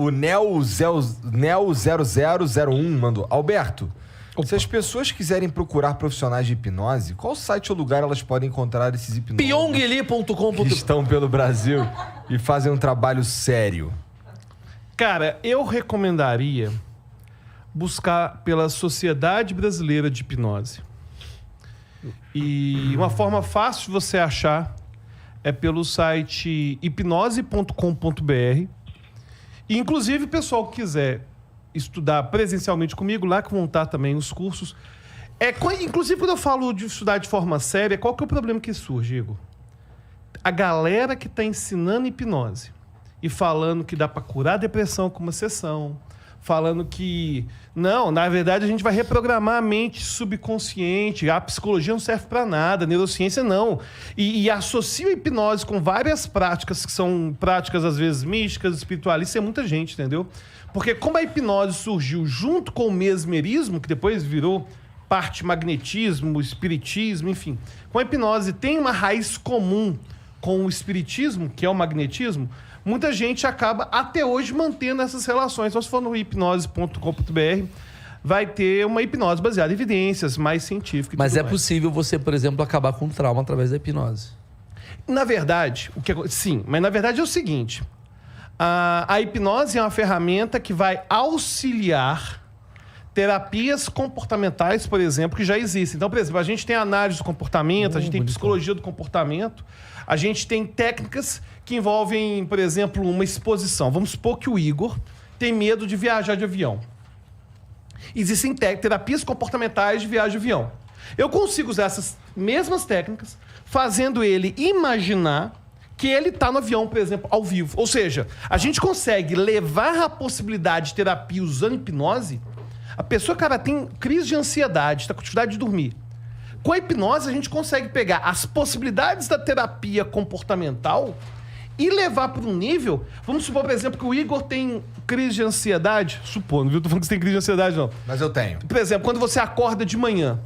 O Neo0001 mandou. Alberto, se as pessoas quiserem procurar profissionais de hipnose, qual site ou lugar elas podem encontrar esses hipnólogos Pyongyi.com.br que estão pelo Brasil e fazem um trabalho sério? Cara, eu recomendaria buscar pela Sociedade Brasileira de Hipnose. E uma forma fácil de você achar é pelo site hipnose.com.br. E, inclusive, o pessoal que quiser estudar presencialmente comigo, lá que vão estar também os cursos. Inclusive, quando eu falo de estudar de forma séria, qual que é o problema que surge, Igor? A galera que está ensinando hipnose e falando que dá para curar a depressão com uma sessão, falando que, não, na verdade a gente vai reprogramar a mente subconsciente, a psicologia não serve para nada, a neurociência não. E associa a hipnose com várias práticas, que são práticas às vezes místicas, espiritualistas, é muita gente, entendeu? Porque como a hipnose surgiu junto com o mesmerismo, que depois virou parte magnetismo, espiritismo, enfim. Com a hipnose tem uma raiz comum com o espiritismo, que é o magnetismo, muita gente acaba até hoje mantendo essas relações. Então, se for no hipnose.com.br, vai ter uma hipnose baseada em evidências, mais científica. Mas é possível você, por exemplo, acabar com o trauma através da hipnose? Na verdade, sim, mas na verdade é o seguinte: a hipnose é uma ferramenta que vai auxiliar terapias comportamentais, por exemplo, que já existem. Então, por exemplo, a gente tem análise do comportamento, a gente tem psicologia do comportamento, a gente tem técnicas que envolvem, por exemplo, uma exposição. Vamos supor que o Igor tem medo de viajar de avião. Existem terapias comportamentais de viagem de avião. Eu consigo usar essas mesmas técnicas, fazendo ele imaginar que ele está no avião, por exemplo, ao vivo. Ou seja, a gente consegue levar a possibilidade de terapia usando hipnose. A pessoa, cara, tem crise de ansiedade, está com dificuldade de dormir. Com a hipnose, a gente consegue pegar as possibilidades da terapia comportamental e levar para um nível... Vamos supor, por exemplo, que o Igor tem crise de ansiedade. Supondo, viu? Tô falando que você tem crise de ansiedade, não. Mas eu tenho. Por exemplo, quando você acorda de manhã.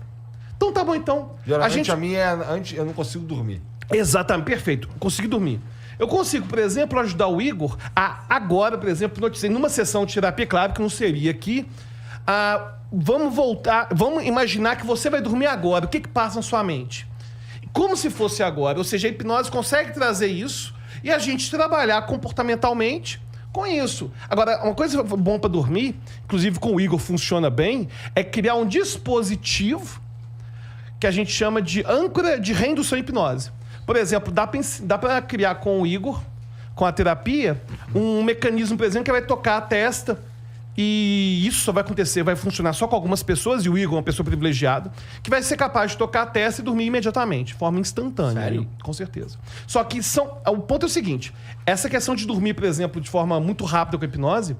Então tá bom, então. Geralmente a minha é... Eu não consigo dormir. Exatamente, perfeito. Consegui dormir. Eu consigo, por exemplo, ajudar o Igor a agora, por exemplo, numa sessão de terapia, claro que não seria aqui... vamos imaginar que você vai dormir agora. O que passa na sua mente? Como se fosse agora. Ou seja, a hipnose consegue trazer isso e a gente trabalhar comportamentalmente com isso. Agora, uma coisa boa para dormir, inclusive com o Igor funciona bem, é criar um dispositivo que a gente chama de âncora de reindução em hipnose. Por exemplo, dá para criar com o Igor, com a terapia, um mecanismo, por exemplo, que vai tocar a testa. E isso só vai acontecer, vai funcionar só com algumas pessoas, e o Igor é uma pessoa privilegiada, que vai ser capaz de tocar a testa e dormir imediatamente, de forma instantânea. Sério? Aí, com certeza. Só que o ponto é o seguinte: essa questão de dormir, por exemplo, de forma muito rápida com a hipnose,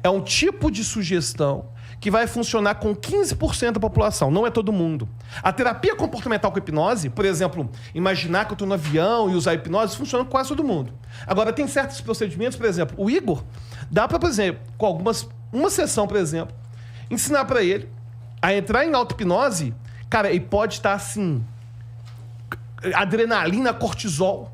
é um tipo de sugestão que vai funcionar com 15% da população, não é todo mundo. A terapia comportamental com hipnose, por exemplo, imaginar que eu estou no avião e usar hipnose, funciona com quase todo mundo. Agora, tem certos procedimentos, por exemplo, o Igor, dá para, por exemplo, com uma sessão, por exemplo, ensinar para ele a entrar em auto-hipnose. Cara, ele pode estar assim, adrenalina, cortisol,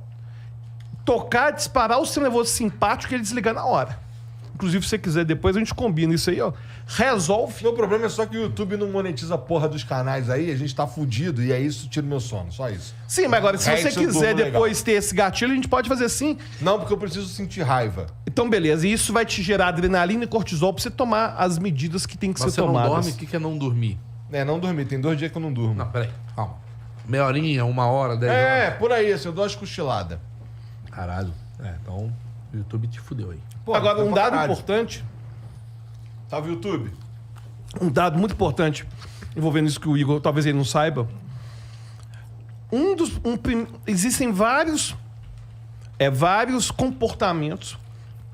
tocar, disparar o seu nervoso simpático e ele desligar na hora. Inclusive, se você quiser, depois a gente combina isso aí, ó. Resolve. Meu problema é só que o YouTube não monetiza a porra dos canais aí, a gente tá fudido e aí isso tira o meu sono, só isso. Sim, mas agora, se você quiser depois ter esse gatilho, a gente pode fazer assim. Não, porque eu preciso sentir raiva. Então, beleza. E isso vai te gerar adrenalina e cortisol pra você tomar as medidas que tem que ser tomadas. Você não dorme? O que é não dormir? Não dormir. Tem 2 dias que eu não durmo. Não, peraí. Calma. Meia horinha, 1 hora, 10 horas? Por aí, assim, eu dou as cochiladas. Caralho. Então, o YouTube te fudeu aí. Pô, agora, um dado caralho. importante... Salve, YouTube. Um dado muito importante, envolvendo isso que o Igor talvez ele não saiba. Existem vários comportamentos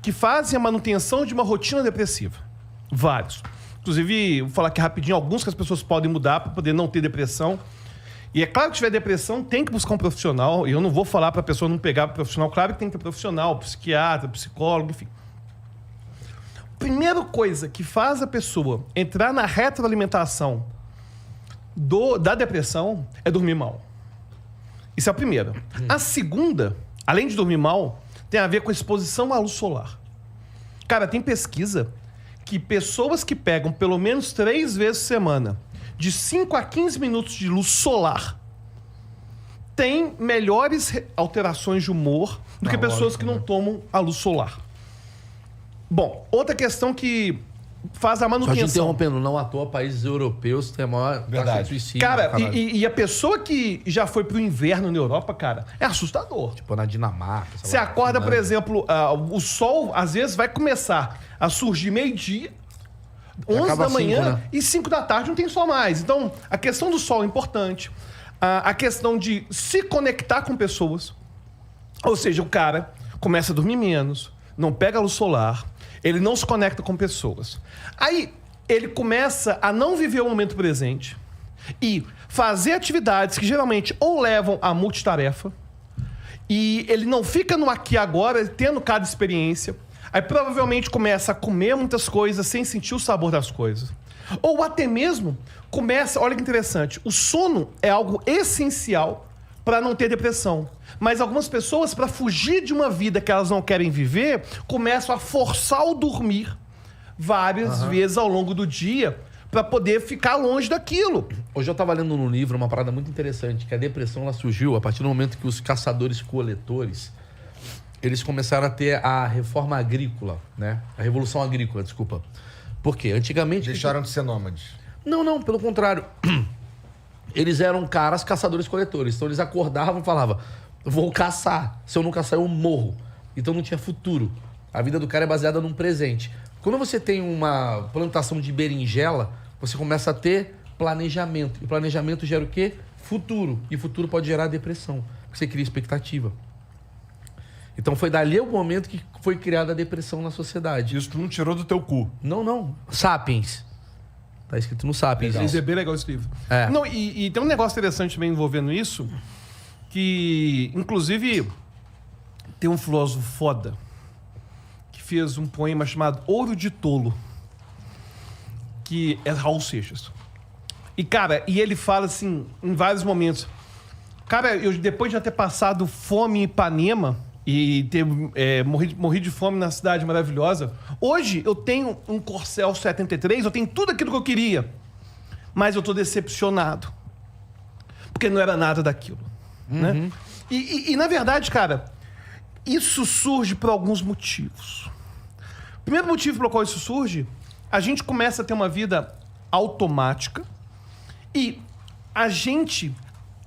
que fazem a manutenção de uma rotina depressiva. Vários. Inclusive, vou falar aqui rapidinho alguns que as pessoas podem mudar para poder não ter depressão. E é claro que se tiver depressão, tem que buscar um profissional. E eu não vou falar para a pessoa não pegar profissional. Claro que tem que ter profissional, psiquiatra, psicólogo, enfim. Primeira coisa que faz a pessoa entrar na retroalimentação da depressão é dormir mal. Isso é a primeira. A segunda, além de dormir mal, tem a ver com a exposição à luz solar. Cara, tem pesquisa que pessoas que pegam pelo menos 3 vezes por semana, de 5 a 15 minutos de luz solar, têm melhores alterações de humor do que pessoas que não tomam a luz solar. Bom, outra questão que faz a Só te manutenção. interrompendo, não à toa, países europeus têm a maior taxa de suicídio. Cara, caralho. e a pessoa que já foi pro inverno na Europa, cara, é assustador. Tipo, na Dinamarca. sei Você lá, acorda, por Finlândia. exemplo, o sol às vezes vai começar a surgir meio-dia, 11 acaba da manhã 5, né? e 5 da tarde não tem sol mais. Então, a questão do sol é importante. A questão de se conectar com pessoas. Ou seja, o cara começa a dormir menos, não pega a luz solar, ele não se conecta com pessoas. Aí, ele começa a não viver o momento presente e fazer atividades que geralmente ou levam a multitarefa, e ele não fica no aqui e agora, tendo cada experiência. Aí provavelmente começa a comer muitas coisas sem sentir o sabor das coisas. Ou até mesmo começa, olha que interessante, o sono é algo essencial para não ter depressão. Mas algumas pessoas, para fugir de uma vida que elas não querem viver, começam a forçar o dormir várias vezes ao longo do dia para poder ficar longe daquilo. Hoje eu estava lendo num livro uma parada muito interessante, que a depressão ela surgiu a partir do momento que os caçadores-coletores eles começaram a ter a reforma agrícola, né? A revolução agrícola, desculpa. Por quê? Antigamente... Deixaram de ser nômades. Não, pelo contrário. Eles eram caras caçadores-coletores. Então eles acordavam e falavam, vou caçar. Se eu não caçar, eu morro. Então não tinha futuro. A vida do cara é baseada num presente. Quando você tem uma plantação de berinjela, você começa a ter planejamento. E planejamento gera o quê? Futuro. E futuro pode gerar depressão. Porque você cria expectativa. Então foi dali o momento que foi criada a depressão na sociedade. Isso tu não tirou do teu cu. Não. Sapiens. Tá escrito no Sapiens. Isso é bem legal esse livro. É. Não, e tem um negócio interessante também envolvendo isso, que, inclusive, tem um filósofo foda que fez um poema chamado Ouro de Tolo, que é Raul Seixas. E, cara, ele fala assim, em vários momentos, cara, eu depois de já ter passado fome em Ipanema e ter morri de fome na cidade maravilhosa, hoje eu tenho um Corcel 73, eu tenho tudo aquilo que eu queria, mas eu tô decepcionado, porque não era nada daquilo, né? E na verdade, cara, isso surge por alguns motivos. O primeiro motivo pelo qual isso surge, a gente começa a ter uma vida automática e a gente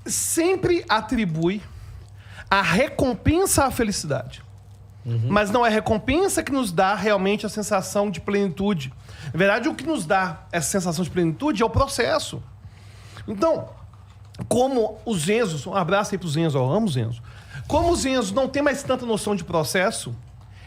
sempre atribui a recompensa à felicidade. Mas não é a recompensa que nos dá realmente a sensação de plenitude. Na verdade, o que nos dá essa sensação de plenitude é o processo. Então, como os Enzos, um abraço aí pros Enzos, eu amo os Enzos. Como os Enzos não têm mais tanta noção de processo,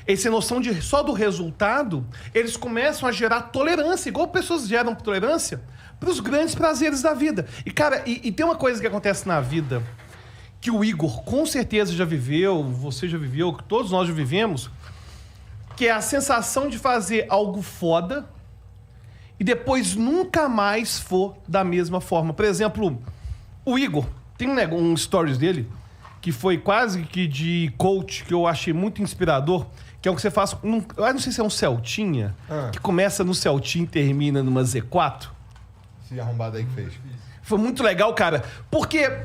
essa noção só do resultado, eles começam a gerar tolerância, igual pessoas geram tolerância para os grandes prazeres da vida. E, cara, e tem uma coisa que acontece na vida que o Igor com certeza já viveu, você já viveu, que todos nós já vivemos, que é a sensação de fazer algo foda e depois nunca mais for da mesma forma. Por exemplo, o Igor, tem um stories dele que foi quase que de coach, que eu achei muito inspirador, que é o que você faz, eu não sei se é um Celtinha, que começa no Celtinha e termina numa Z4. Esse arrombado aí que fez. Foi muito legal, cara, porque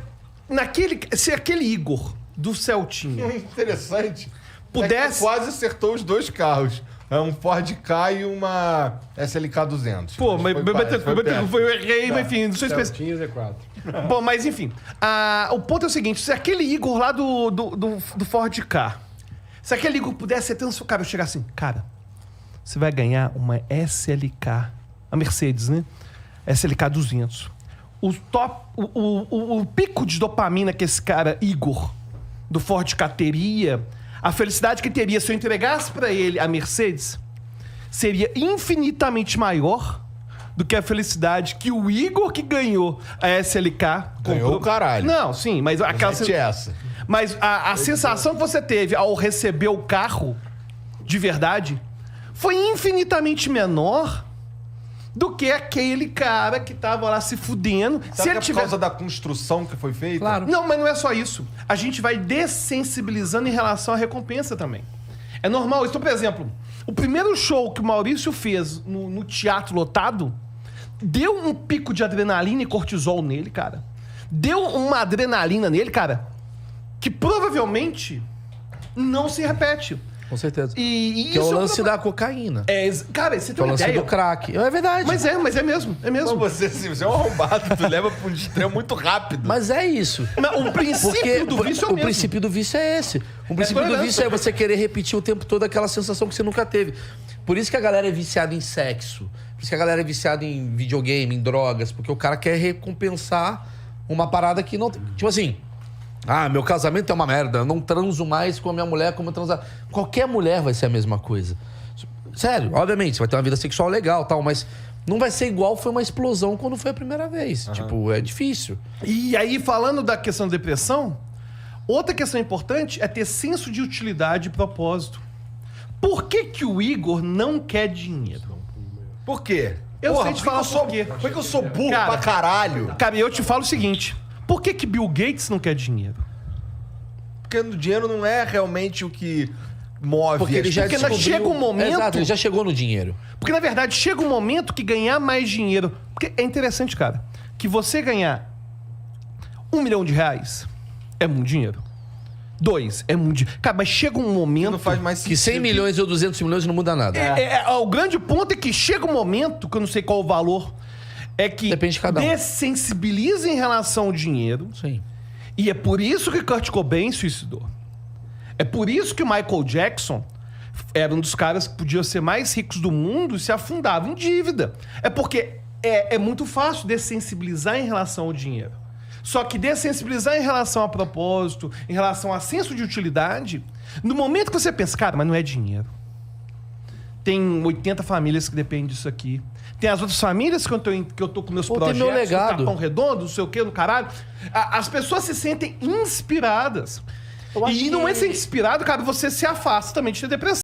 se aquele Igor do Celtinha Interessante. pudesse... É que quase acertou os dois carros. É um Ford Ka e uma SLK 200. Pô, mas eu errei, mas enfim, não sou específico. Celtinha Z4. Bom, mas enfim, o ponto é o seguinte, se aquele Igor lá do Ford Ka, se aquele Igor pudesse ser transformado, cara, eu chegar assim, cara, você vai ganhar uma SLK, a Mercedes, né? SLK 200. O pico de dopamina que esse cara, Igor, do Ford Ka teria, a felicidade que teria se eu entregasse pra ele a Mercedes, seria infinitamente maior do que a felicidade que o Igor que ganhou a SLK Ganhou o caralho. Não, sim, mas aquela... essa. Mas a sensação que você teve ao receber o carro de verdade foi infinitamente menor do que aquele cara que tava lá se fudendo. Sabe Se que ele é por causa da construção que foi feita? Claro. Não, mas não é só isso. A gente vai dessensibilizando em relação à recompensa também. É normal. Então, por exemplo, O primeiro show que o Maurício fez no teatro lotado deu um pico de adrenalina e cortisol nele, cara. Deu uma adrenalina nele, cara, que provavelmente não se repete. Com certeza. E Que é o isso lance da cocaína. Cara, você Que tem é o uma lance ideia. do crack. É verdade. Mas é mesmo. É mesmo. Você é um arrombado, tu leva pra um extremo muito rápido. Mas é isso. Mas o princípio do vício é o mesmo. princípio do vício é esse. O princípio do tolerância. vício é você querer repetir o tempo todo aquela sensação que você nunca teve. Por isso que a galera é viciada em sexo. Por isso que a galera é viciada em videogame, em drogas. Porque o cara quer recompensar uma parada que não tem. Tipo assim, meu casamento é uma merda. Eu não transo mais com a minha mulher como eu transava. Qualquer mulher vai ser a mesma coisa. Sério, obviamente, você vai ter uma vida sexual legal e tal, mas não vai ser igual foi uma explosão quando foi a primeira vez. Tipo, é difícil. E aí, falando da questão da depressão, outra questão importante é ter senso de utilidade e propósito. Por que que o Igor não quer dinheiro? Por quê? Eu sei te falar por quê. Por que eu sou burro Cara, pra caralho? Cara, eu te falo o seguinte. Por que que Bill Gates não quer dinheiro? Porque o dinheiro não é realmente o que move. Porque ele já Porque descobriu... chega um momento- Exato, ele já chegou no dinheiro. Porque, na verdade, chega um momento que ganhar mais dinheiro... Porque é interessante, cara, que você ganhar R$1 milhão é muito dinheiro. 2 é muito dinheiro. Cara, mas chega um momento... Não faz mais sentido. Que 100 milhões ou 200 milhões não muda nada. O grande ponto é que chega um momento, que eu não sei qual o valor, é que Depende de cada um. dessensibiliza em relação ao dinheiro. Sim. E é por isso que Kurt Cobain suicidou. É por isso que o Michael Jackson era um dos caras que podia ser mais ricos do mundo e se afundava em dívida. É porque é muito fácil dessensibilizar em relação ao dinheiro. Só que dessensibilizar em relação a propósito, em relação a senso de utilidade, no momento que você pensa, cara, mas não é dinheiro. Tem 80 famílias que dependem disso aqui. Tem as outras famílias que eu tô com meus Ou tem projetos, meu legado. no Capão Redondo, não sei o quê, no caralho. As pessoas se sentem inspiradas. Eu acho E não que- é ser inspirado, cara, você se afasta também de ter depressão.